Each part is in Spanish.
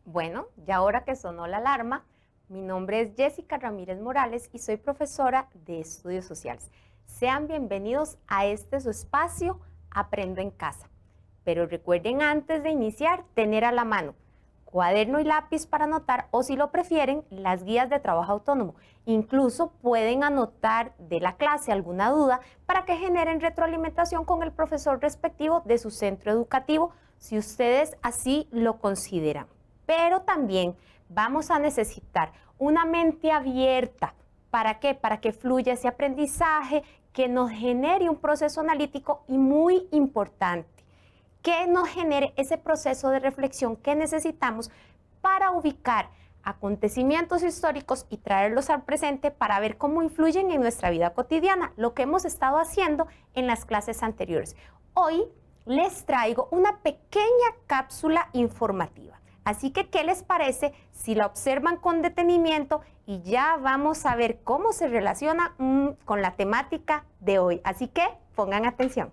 Bueno, ya ahora que sonó la alarma, mi nombre es Jessica Ramírez Morales y soy profesora de Estudios Sociales. Sean bienvenidos a este su espacio, Aprendo en Casa. Pero recuerden antes de iniciar tener a la mano cuaderno y lápiz para anotar o si lo prefieren, las guías de trabajo autónomo. Incluso pueden anotar de la clase alguna duda para que generen retroalimentación con el profesor respectivo de su centro educativo si ustedes así lo consideran. Pero también vamos a necesitar una mente abierta. ¿Para qué? Para que fluya ese aprendizaje, que nos genere un proceso analítico y muy importante, que nos genere ese proceso de reflexión que necesitamos para ubicar acontecimientos históricos y traerlos al presente para ver cómo influyen en nuestra vida cotidiana, lo que hemos estado haciendo en las clases anteriores. Hoy les traigo una pequeña cápsula informativa. Así que, ¿qué les parece si la observan con detenimiento? Y ya vamos a ver cómo se relaciona con la temática de hoy. Así que, pongan atención.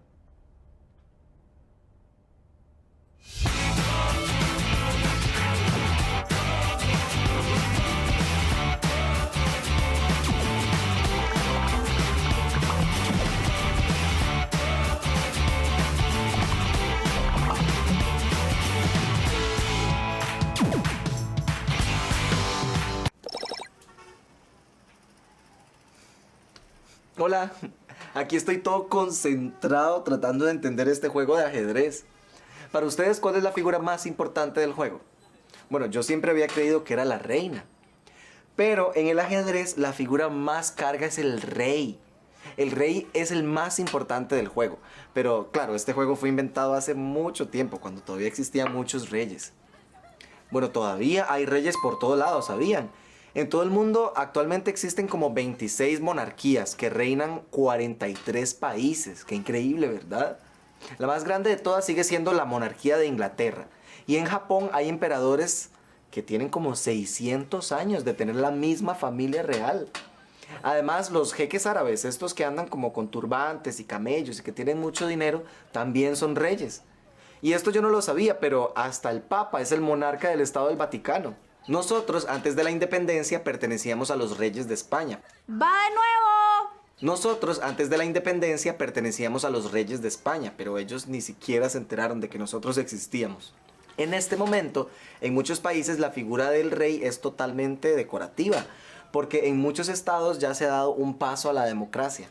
Hola, aquí estoy todo concentrado tratando de entender este juego de ajedrez. Para ustedes, ¿cuál es la figura más importante del juego? Bueno, yo siempre había creído que era la reina. Pero en el ajedrez la figura más carga es el rey. El rey es el más importante del juego. Pero claro, este juego fue inventado hace mucho tiempo, cuando todavía existían muchos reyes. Bueno, todavía hay reyes por todos lados, ¿sabían? En todo el mundo actualmente existen como 26 monarquías que reinan 43 países. Qué increíble, ¿verdad? La más grande de todas sigue siendo la monarquía de Inglaterra. Y en Japón hay emperadores que tienen como 600 años de tener la misma familia real. Además, los jeques árabes, estos que andan como con turbantes y camellos y que tienen mucho dinero, también son reyes. Y esto yo no lo sabía, pero hasta el Papa es el monarca del Estado del Vaticano. Nosotros, antes de la independencia, pertenecíamos a los reyes de España. ¡Va de nuevo! Nosotros, antes de la independencia, pertenecíamos a los reyes de España, pero ellos ni siquiera se enteraron de que nosotros existíamos. En este momento, en muchos países la figura del rey es totalmente decorativa, porque en muchos estados ya se ha dado un paso a la democracia.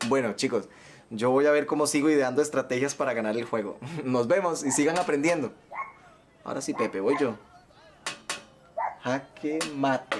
Bueno, chicos, yo voy a ver cómo sigo ideando estrategias para ganar el juego. Nos vemos y sigan aprendiendo. Ahora sí, Pepe, voy yo. Jaque mate.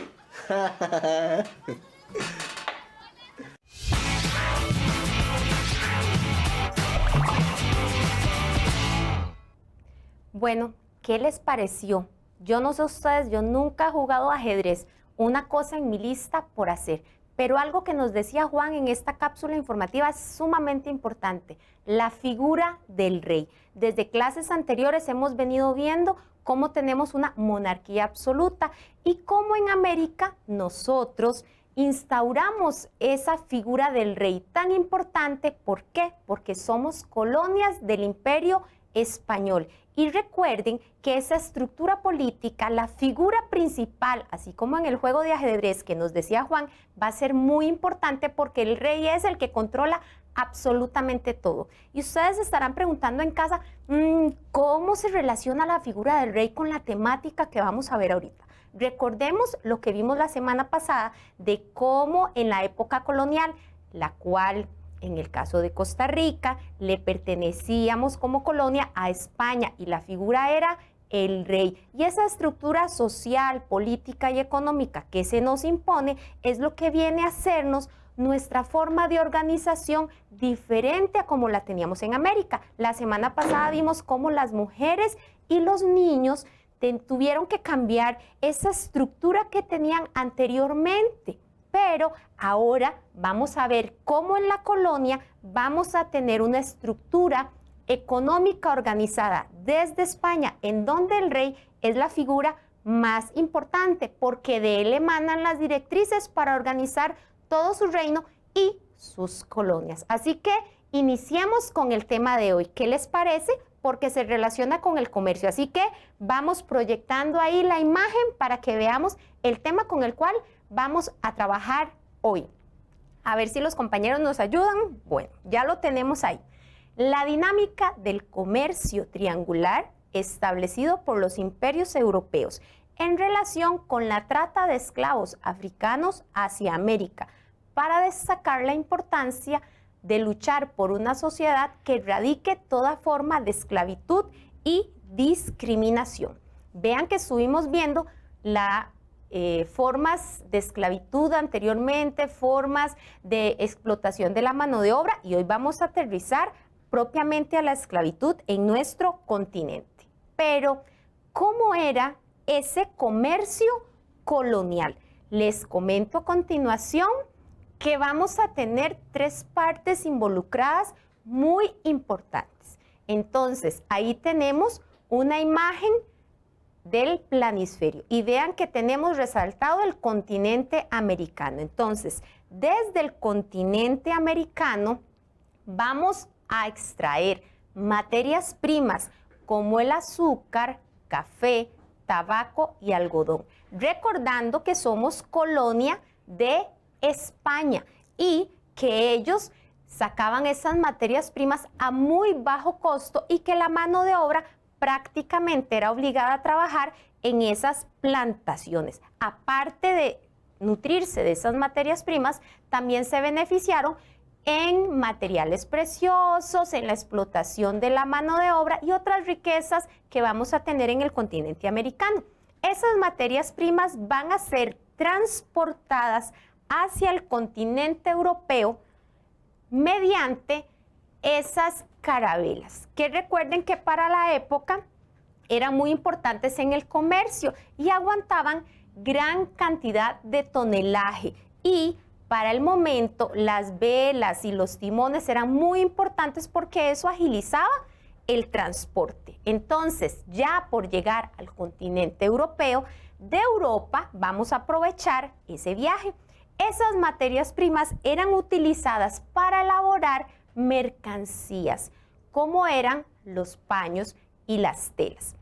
Bueno, ¿qué les pareció? Yo no sé ustedes, yo nunca he jugado ajedrez. Una cosa en mi lista por hacer. Pero algo que nos decía Juan en esta cápsula informativa es sumamente importante. La figura del rey. Desde clases anteriores hemos venido viendo cómo tenemos una monarquía absoluta y cómo en América nosotros instauramos esa figura del rey tan importante. ¿Por qué? Porque somos colonias del Imperio Español. Y recuerden que esa estructura política, la figura principal, así como en el juego de ajedrez que nos decía Juan, va a ser muy importante porque el rey es el que controla absolutamente todo. Y ustedes estarán preguntando en casa, ¿cómo se relaciona la figura del rey con la temática que vamos a ver ahorita? Recordemos lo que vimos la semana pasada de cómo en la época colonial, la cual en el caso de Costa Rica, le pertenecíamos como colonia a España y la figura era el rey. Y esa estructura social, política y económica que se nos impone es lo que viene a hacernos nuestra forma de organización diferente a como la teníamos en América. La semana pasada vimos cómo las mujeres y los niños tuvieron que cambiar esa estructura que tenían anteriormente. Pero ahora vamos a ver cómo en la colonia vamos a tener una estructura económica organizada desde España, en donde el rey es la figura más importante, porque de él emanan las directrices para organizar todo su reino y sus colonias. Así que iniciemos con el tema de hoy. ¿Qué les parece? Porque se relaciona con el comercio. Así que vamos proyectando ahí la imagen para que veamos el tema con el cual vamos a trabajar hoy. A ver si los compañeros nos ayudan. Bueno, ya lo tenemos ahí. La dinámica del comercio triangular establecido por los imperios europeos en relación con la trata de esclavos africanos hacia América, para destacar la importancia de luchar por una sociedad que erradique toda forma de esclavitud y discriminación. Vean que estuvimos viendo las formas de esclavitud anteriormente, formas de explotación de la mano de obra, y hoy vamos a aterrizar propiamente a la esclavitud en nuestro continente. Pero, ¿cómo era ese comercio colonial? Les comento a continuación que vamos a tener tres partes involucradas muy importantes. Entonces, ahí tenemos una imagen del planisferio y vean que tenemos resaltado el continente americano. Entonces, desde el continente americano vamos a extraer materias primas como el azúcar, café, tabaco y algodón, recordando que somos colonia de España y que ellos sacaban esas materias primas a muy bajo costo y que la mano de obra prácticamente era obligada a trabajar en esas plantaciones. Aparte de nutrirse de esas materias primas, también se beneficiaron en materiales preciosos, en la explotación de la mano de obra y otras riquezas que vamos a tener en el continente americano. Esas materias primas van a ser transportadas hacia el continente europeo mediante esas carabelas, que recuerden que para la época eran muy importantes en el comercio y aguantaban gran cantidad de tonelaje, y para el momento las velas y los timones eran muy importantes porque eso agilizaba el transporte. Entonces, ya por llegar al continente europeo, de Europa vamos a aprovechar ese viaje. Esas materias primas eran utilizadas para elaborar mercancías, como eran los paños y las telas.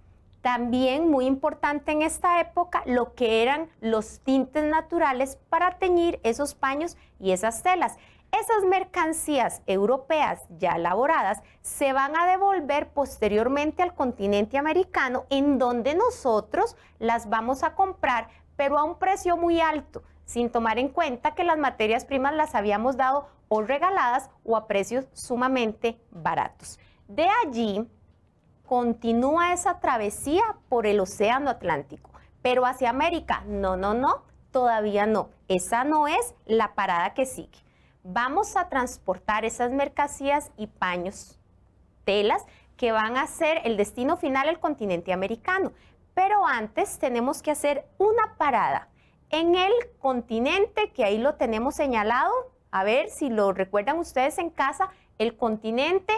También muy importante en esta época lo que eran los tintes naturales para teñir esos paños y esas telas. Esas mercancías europeas ya elaboradas se van a devolver posteriormente al continente americano, en donde nosotros las vamos a comprar, pero a un precio muy alto, sin tomar en cuenta que las materias primas las habíamos dado o regaladas o a precios sumamente baratos. De allí continúa esa travesía por el Océano Atlántico, pero hacia América, no, todavía no. Esa no es la parada que sigue. Vamos a transportar esas mercancías y paños, telas, que van a ser el destino final del continente americano. Pero antes tenemos que hacer una parada en el continente, que ahí lo tenemos señalado, a ver si lo recuerdan ustedes en casa, el continente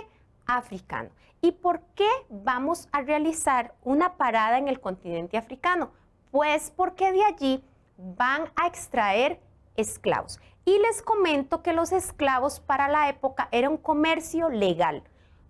africano. ¿Y por qué vamos a realizar una parada en el continente africano? Pues porque de allí van a extraer esclavos. Y les comento que los esclavos para la época era un comercio legal,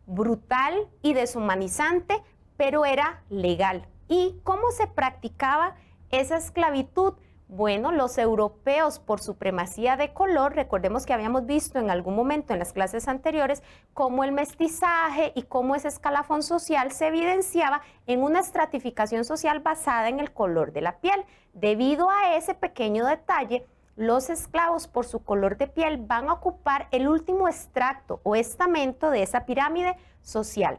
brutal y deshumanizante, pero era legal. ¿Y cómo se practicaba esa esclavitud? Bueno, los europeos, por supremacía de color, recordemos que habíamos visto en algún momento en las clases anteriores cómo el mestizaje y cómo ese escalafón social se evidenciaba en una estratificación social basada en el color de la piel. Debido a ese pequeño detalle, los esclavos, por su color de piel, van a ocupar el último extracto o estamento de esa pirámide social.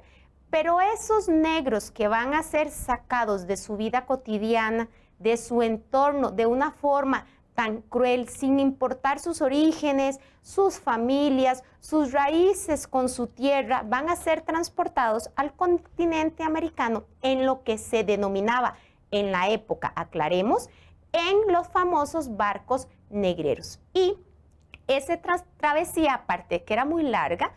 Pero esos negros que van a ser sacados de su vida cotidiana, de su entorno, de una forma tan cruel, sin importar sus orígenes, sus familias, sus raíces con su tierra, van a ser transportados al continente americano en lo que se denominaba en la época, aclaremos, en los famosos barcos negreros. Y esa travesía, aparte de que era muy larga,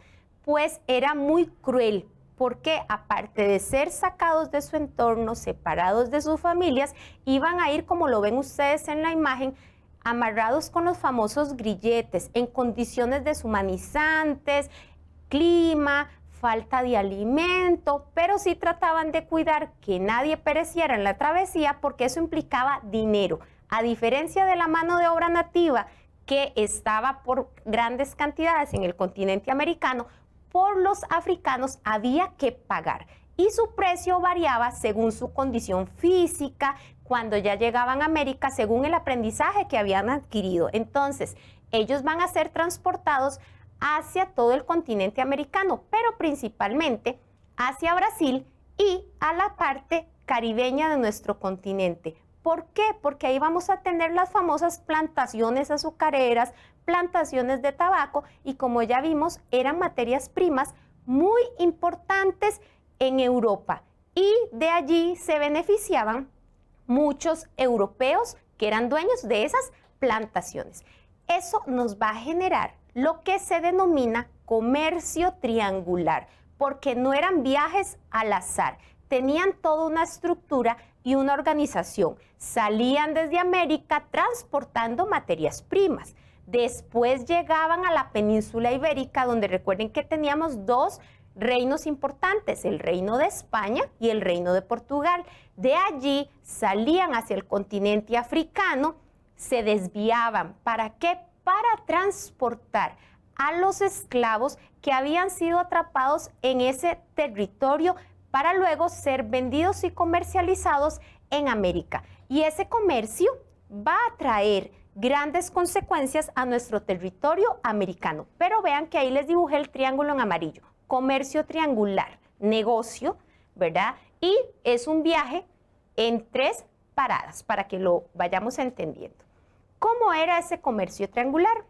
pues era muy cruel, porque aparte de ser sacados de su entorno, separados de sus familias, iban a ir, como lo ven ustedes en la imagen, amarrados con los famosos grilletes, en condiciones deshumanizantes, clima, falta de alimento, pero sí trataban de cuidar que nadie pereciera en la travesía, porque eso implicaba dinero. A diferencia de la mano de obra nativa, que estaba por grandes cantidades en el continente americano, por los africanos había que pagar. Y su precio variaba según su condición física, cuando ya llegaban a América, según el aprendizaje que habían adquirido. Entonces, ellos van a ser transportados hacia todo el continente americano, pero principalmente hacia Brasil y a la parte caribeña de nuestro continente. ¿Por qué? Porque ahí vamos a tener las famosas plantaciones azucareras, plantaciones de tabaco, y como ya vimos, eran materias primas muy importantes en Europa, y de allí se beneficiaban muchos europeos que eran dueños de esas plantaciones. Eso nos va a generar lo que se denomina comercio triangular, porque no eran viajes al azar, tenían toda una estructura y una organización. Salían desde América transportando materias primas. Después llegaban a la península ibérica, donde recuerden que teníamos dos reinos importantes, el reino de España y el reino de Portugal. De allí salían hacia el continente africano, se desviaban. ¿Para qué? Para transportar a los esclavos que habían sido atrapados en ese territorio, para luego ser vendidos y comercializados en América. Y ese comercio va a traer grandes consecuencias a nuestro territorio americano. Pero vean que ahí les dibujé el triángulo en amarillo. Comercio triangular, negocio, ¿verdad? Y es un viaje en 3 paradas, para que lo vayamos entendiendo. ¿Cómo era ese comercio triangular?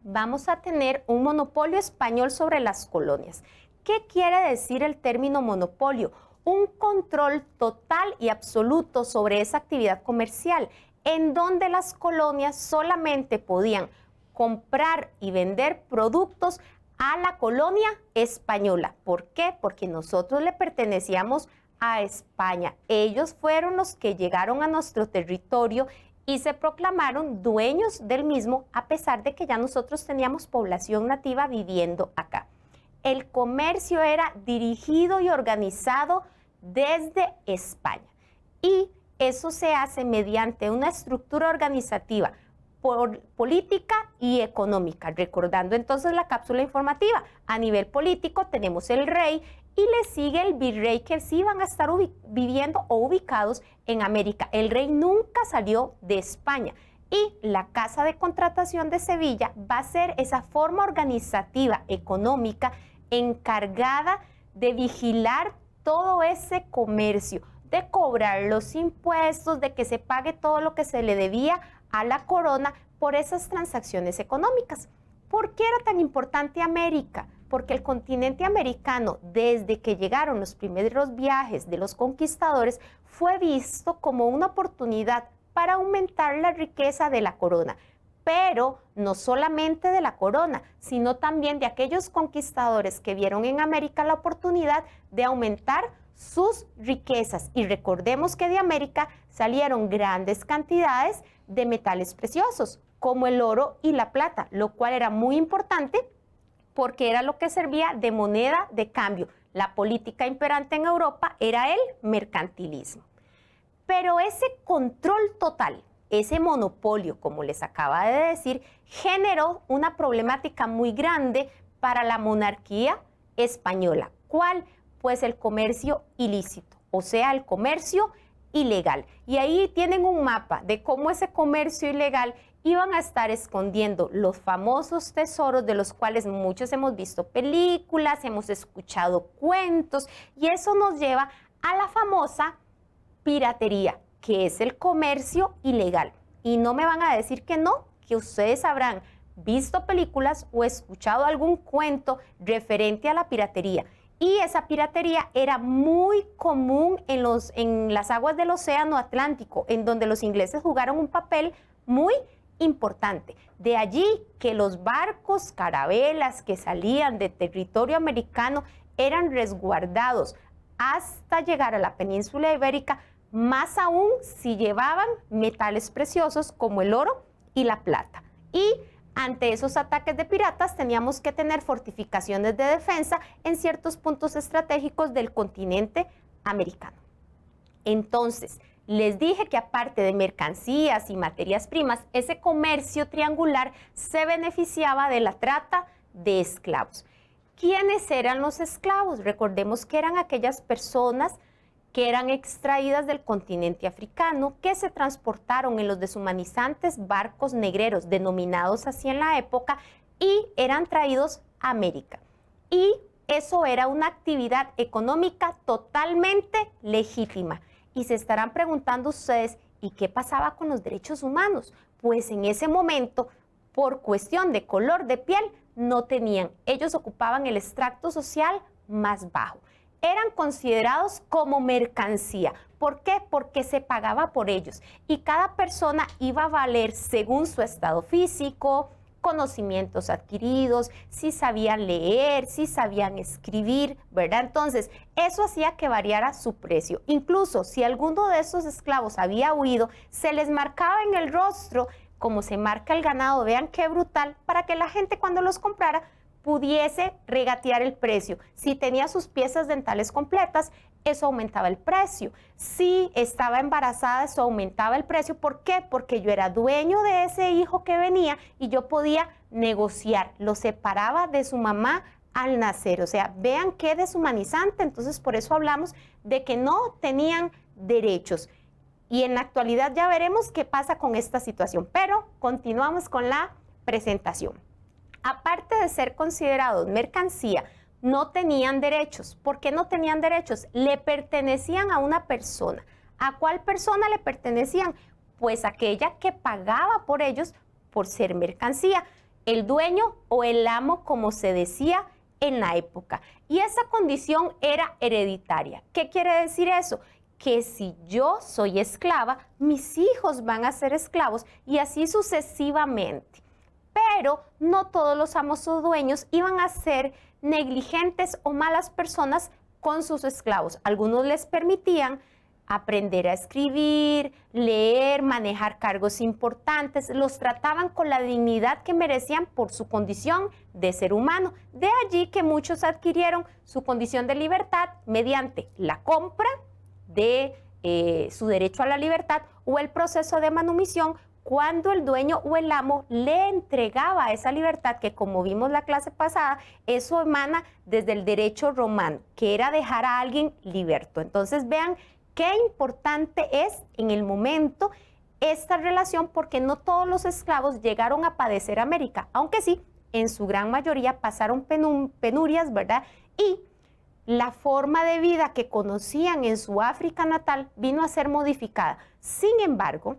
Vamos a tener un monopolio español sobre las colonias. ¿Qué quiere decir el término monopolio? Un control total y absoluto sobre esa actividad comercial, en donde las colonias solamente podían comprar y vender productos a la colonia española. ¿Por qué? Porque nosotros le pertenecíamos a España. Ellos fueron los que llegaron a nuestro territorio y se proclamaron dueños del mismo, a pesar de que ya nosotros teníamos población nativa viviendo acá. El comercio era dirigido y organizado desde España, y eso se hace mediante una estructura organizativa política y económica. Recordando entonces la cápsula informativa, a nivel político tenemos el rey y le sigue el virrey, que sí van a estar viviendo o ubicados en América. El rey nunca salió de España, y la Casa de Contratación de Sevilla va a ser esa forma organizativa económica encargada de vigilar todo ese comercio, de cobrar los impuestos, de que se pague todo lo que se le debía a la corona por esas transacciones económicas. ¿Por qué era tan importante América? Porque el continente americano, desde que llegaron los primeros viajes de los conquistadores, fue visto como una oportunidad para aumentar la riqueza de la corona. Pero no solamente de la corona, sino también de aquellos conquistadores que vieron en América la oportunidad de aumentar sus riquezas. Y recordemos que de América salieron grandes cantidades de metales preciosos, como el oro y la plata, lo cual era muy importante porque era lo que servía de moneda de cambio. La política imperante en Europa era el mercantilismo. Pero ese control total, ese monopolio, como les acaba de decir, generó una problemática muy grande para la monarquía española. ¿Cuál? Pues el comercio ilícito, o sea, el comercio ilegal. Y ahí tienen un mapa de cómo ese comercio ilegal iban a estar escondiendo los famosos tesoros, de los cuales muchos hemos visto películas, hemos escuchado cuentos, y eso nos lleva a la famosa piratería, que es el comercio ilegal. Y no me van a decir que no, que ustedes habrán visto películas o escuchado algún cuento referente a la piratería. Y esa piratería era muy común en las aguas del Océano Atlántico, en donde los ingleses jugaron un papel muy importante. De allí que los barcos, carabelas que salían de territorio americano eran resguardados hasta llegar a la península ibérica, más aún si llevaban metales preciosos como el oro y la plata. Y ante esos ataques de piratas teníamos que tener fortificaciones de defensa en ciertos puntos estratégicos del continente americano. Entonces, les dije que aparte de mercancías y materias primas, ese comercio triangular se beneficiaba de la trata de esclavos. ¿Quiénes eran los esclavos? Recordemos que eran aquellas personas que eran extraídas del continente africano, que se transportaron en los deshumanizantes barcos negreros, denominados así en la época, y eran traídos a América. Y eso era una actividad económica totalmente legítima. Y se estarán preguntando ustedes, ¿y qué pasaba con los derechos humanos? Pues en ese momento, por cuestión de color de piel, no tenían. Ellos ocupaban el estrato social más bajo. Eran considerados como mercancía. ¿Por qué? Porque se pagaba por ellos y cada persona iba a valer según su estado físico, conocimientos adquiridos, si sabían leer, si sabían escribir, ¿verdad? Entonces, eso hacía que variara su precio. Incluso si alguno de esos esclavos había huido, se les marcaba en el rostro, como se marca el ganado, vean qué brutal, para que la gente cuando los comprara pudiese regatear el precio. Si tenía sus piezas dentales completas, eso aumentaba el precio. Si estaba embarazada, eso aumentaba el precio. ¿Por qué? Porque yo era dueño de ese hijo que venía y yo podía negociar. Lo separaba de su mamá al nacer. O sea, vean qué deshumanizante. Entonces, por eso hablamos de que no tenían derechos. Y en la actualidad ya veremos qué pasa con esta situación. Pero continuamos con la presentación. Aparte de ser considerados mercancía, no tenían derechos. ¿Por qué no tenían derechos? Le pertenecían a una persona. ¿A cuál persona le pertenecían? Pues aquella que pagaba por ellos por ser mercancía, el dueño o el amo, como se decía en la época. Y esa condición era hereditaria. ¿Qué quiere decir eso? Que si yo soy esclava, mis hijos van a ser esclavos y así sucesivamente. Pero no todos los amos o dueños iban a ser negligentes o malas personas con sus esclavos. Algunos les permitían aprender a escribir, leer, manejar cargos importantes. Los trataban con la dignidad que merecían por su condición de ser humano. De allí que muchos adquirieron su condición de libertad mediante la compra de su derecho a la libertad o el proceso de manumisión, cuando el dueño o el amo le entregaba esa libertad, que como vimos la clase pasada, eso emana desde el derecho romano, que era dejar a alguien liberto. Entonces vean qué importante es en el momento esta relación, porque no todos los esclavos llegaron a padecer América, aunque sí, en su gran mayoría pasaron penurias, ¿verdad? Y la forma de vida que conocían en su África natal vino a ser modificada. Sin embargo,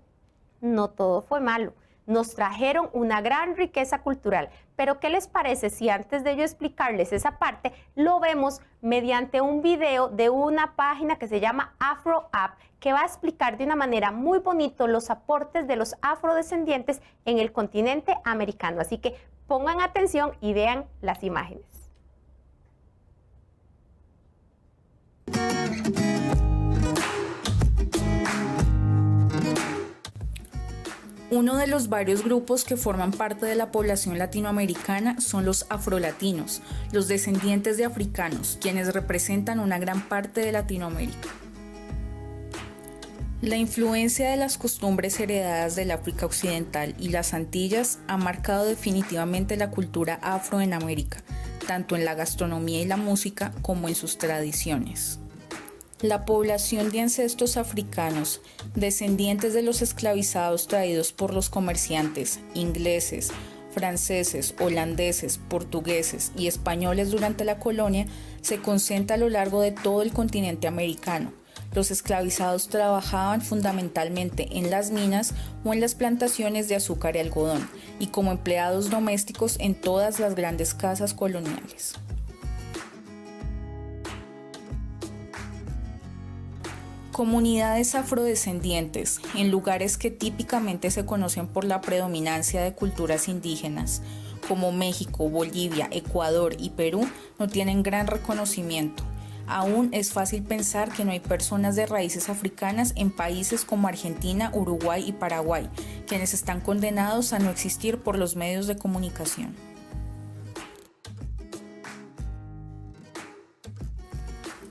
no todo fue malo. Nos trajeron una gran riqueza cultural. Pero ¿qué les parece si antes de yo explicarles esa parte, lo vemos mediante un video de una página que se llama Afro App, que va a explicar de una manera muy bonita los aportes de los afrodescendientes en el continente americano? Así que pongan atención y vean las imágenes. Uno de los varios grupos que forman parte de la población latinoamericana son los afrolatinos, los descendientes de africanos, quienes representan una gran parte de Latinoamérica. La influencia de las costumbres heredadas del África Occidental y las Antillas ha marcado definitivamente la cultura afro en América, tanto en la gastronomía y la música como en sus tradiciones. La población de ancestros africanos, descendientes de los esclavizados traídos por los comerciantes ingleses, franceses, holandeses, portugueses y españoles durante la colonia, se concentra a lo largo de todo el continente americano. Los esclavizados trabajaban fundamentalmente en las minas o en las plantaciones de azúcar y algodón, y como empleados domésticos en todas las grandes casas coloniales. Comunidades afrodescendientes, en lugares que típicamente se conocen por la predominancia de culturas indígenas, como México, Bolivia, Ecuador y Perú, no tienen gran reconocimiento. Aún es fácil pensar que no hay personas de raíces africanas en países como Argentina, Uruguay y Paraguay, quienes están condenados a no existir por los medios de comunicación.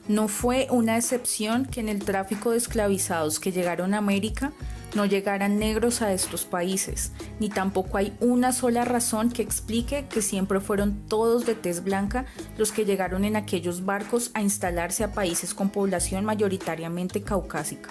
No fue una excepción que en el tráfico de esclavizados que llegaron a América no llegaran negros a estos países, ni tampoco hay una sola razón que explique que siempre fueron todos de tez blanca los que llegaron en aquellos barcos a instalarse a países con población mayoritariamente caucásica.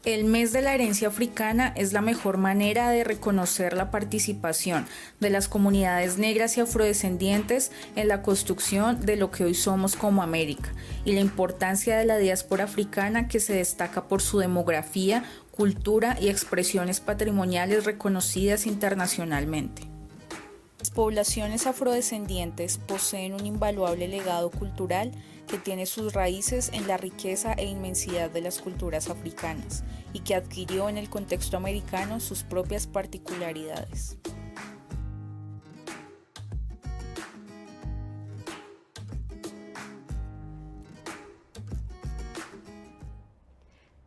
El mes de la herencia africana es la mejor manera de reconocer la participación de las comunidades negras y afrodescendientes en la construcción de lo que hoy somos como América, y la importancia de la diáspora africana, que se destaca por su demografía, cultura y expresiones patrimoniales reconocidas internacionalmente. Las poblaciones afrodescendientes poseen un invaluable legado cultural que tiene sus raíces en la riqueza e inmensidad de las culturas africanas y que adquirió en el contexto americano sus propias particularidades.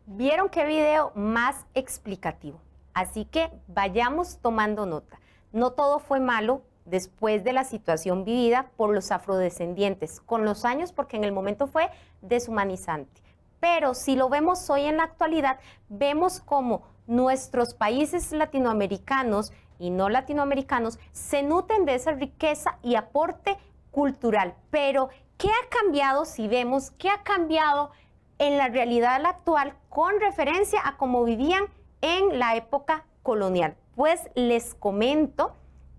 ¿Vieron qué video más explicativo? Así que vayamos tomando nota. No todo fue malo después de la situación vivida por los afrodescendientes con los años, porque en el momento fue deshumanizante. Pero si lo vemos hoy en la actualidad, vemos cómo nuestros países latinoamericanos y no latinoamericanos se nutren de esa riqueza y aporte cultural. Pero, ¿qué ha cambiado si vemos qué ha cambiado en la realidad actual con referencia a cómo vivían en la época colonial? Pues les comento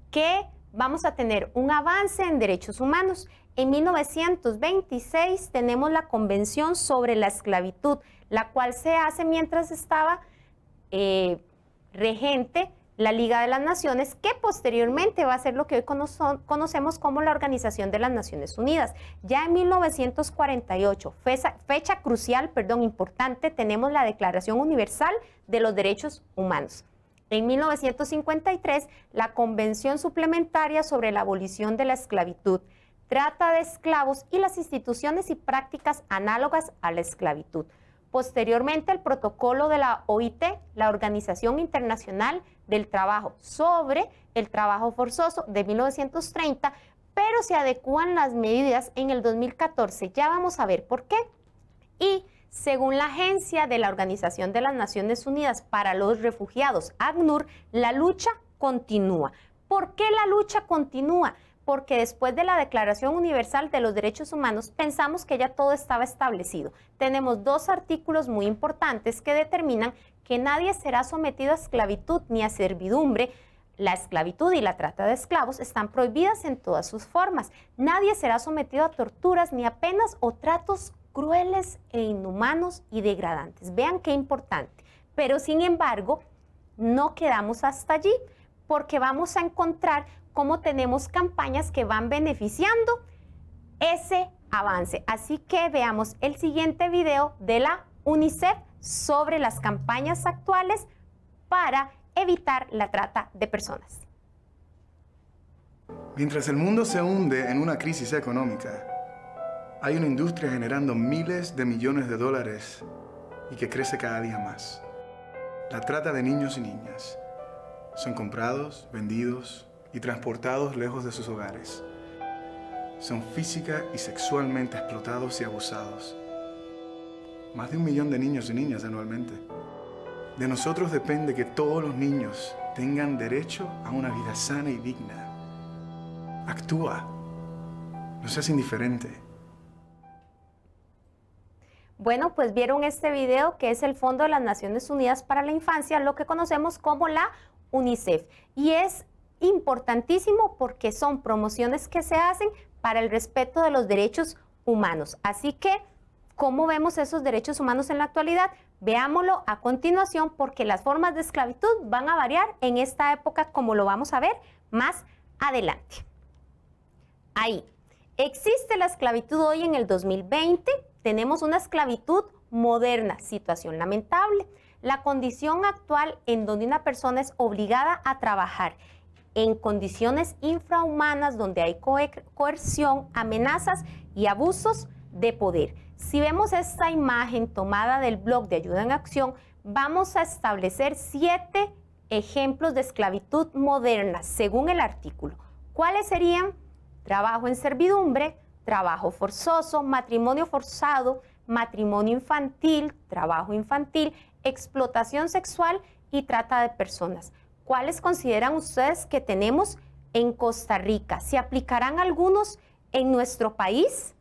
que vamos a tener un avance en derechos humanos. En 1926 tenemos la Convención sobre la Esclavitud, la cual se hace mientras estaba regente la Liga de las Naciones, que posteriormente va a ser lo que hoy conocemos como la Organización de las Naciones Unidas. Ya en 1948, fecha crucial, importante, tenemos la Declaración Universal de los Derechos Humanos. En 1953, la Convención Suplementaria sobre la Abolición de la Esclavitud, Trata de Esclavos y las instituciones y prácticas análogas a la esclavitud. Posteriormente, el protocolo de la OIT, la Organización Internacional del Trabajo, sobre el trabajo forzoso de 1930, pero se adecúan las medidas en el 2014. Ya vamos a ver por qué. Y según la Agencia de la Organización de las Naciones Unidas para los Refugiados, ACNUR, la lucha continúa. ¿Por qué la lucha continúa? Porque después de la Declaración Universal de los Derechos Humanos pensamos que ya todo estaba establecido. Tenemos dos artículos muy importantes que determinan que nadie será sometido a esclavitud ni a servidumbre. La esclavitud y la trata de esclavos están prohibidas en todas sus formas. Nadie será sometido a torturas ni a penas o tratos crueles e inhumanos y degradantes. Vean qué importante. Pero sin embargo, no quedamos hasta allí, porque vamos a encontrar cómo tenemos campañas que van beneficiando ese avance. Así que veamos el siguiente video de la UNICEF sobre las campañas actuales para evitar la trata de personas. Mientras el mundo se hunde en una crisis económica, hay una industria generando miles de millones de dólares y que crece cada día más. La trata de niños y niñas. Son comprados, vendidos y transportados lejos de sus hogares. Son física y sexualmente explotados y abusados. Más de 1 millón de niños y niñas anualmente. De nosotros depende que todos los niños tengan derecho a una vida sana y digna. Actúa. No seas indiferente. Bueno, pues vieron este video que es el Fondo de las Naciones Unidas para la Infancia, lo que conocemos como la UNICEF. Y es importantísimo porque son promociones que se hacen para el respeto de los derechos humanos. Así que ¿Cómo vemos esos derechos humanos en la actualidad? Veámoslo a continuación porque las formas de esclavitud van a variar en esta época como lo vamos a ver más adelante. Ahí. Existe la esclavitud hoy en el 2020. Tenemos una esclavitud moderna, situación lamentable. La condición actual en donde una persona es obligada a trabajar en condiciones infrahumanas, donde hay coerción, amenazas y abusos de poder. Si vemos esta imagen tomada del blog de Ayuda en Acción, vamos a establecer 7 ejemplos de esclavitud moderna según el artículo. ¿Cuáles serían? Trabajo en servidumbre, trabajo forzoso, matrimonio forzado, matrimonio infantil, trabajo infantil, explotación sexual y trata de personas. ¿Cuáles consideran ustedes que tenemos en Costa Rica? ¿Se aplicarán algunos en nuestro país?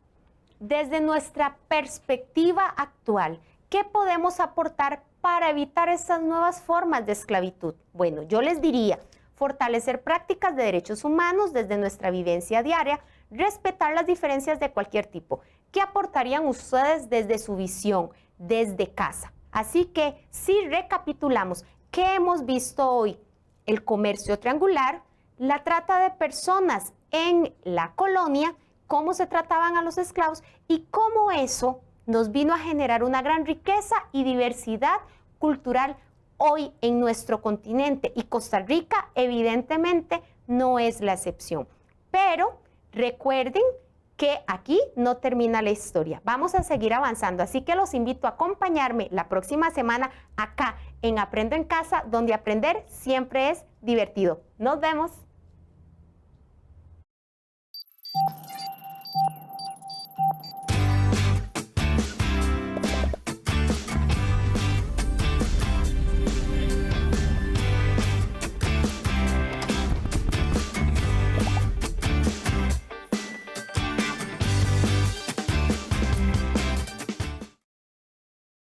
Desde nuestra perspectiva actual, ¿qué podemos aportar para evitar estas nuevas formas de esclavitud? Bueno, yo les diría, fortalecer prácticas de derechos humanos desde nuestra vivencia diaria, respetar las diferencias de cualquier tipo. ¿Qué aportarían ustedes desde su visión, desde casa? Así que, si recapitulamos, ¿qué hemos visto hoy? El comercio triangular, la trata de personas en la colonia, cómo se trataban a los esclavos y cómo eso nos vino a generar una gran riqueza y diversidad cultural hoy en nuestro continente. Y Costa Rica, evidentemente, no es la excepción. Pero recuerden que aquí no termina la historia. Vamos a seguir avanzando, así que los invito a acompañarme la próxima semana acá en Aprendo en Casa, donde aprender siempre es divertido. Nos vemos.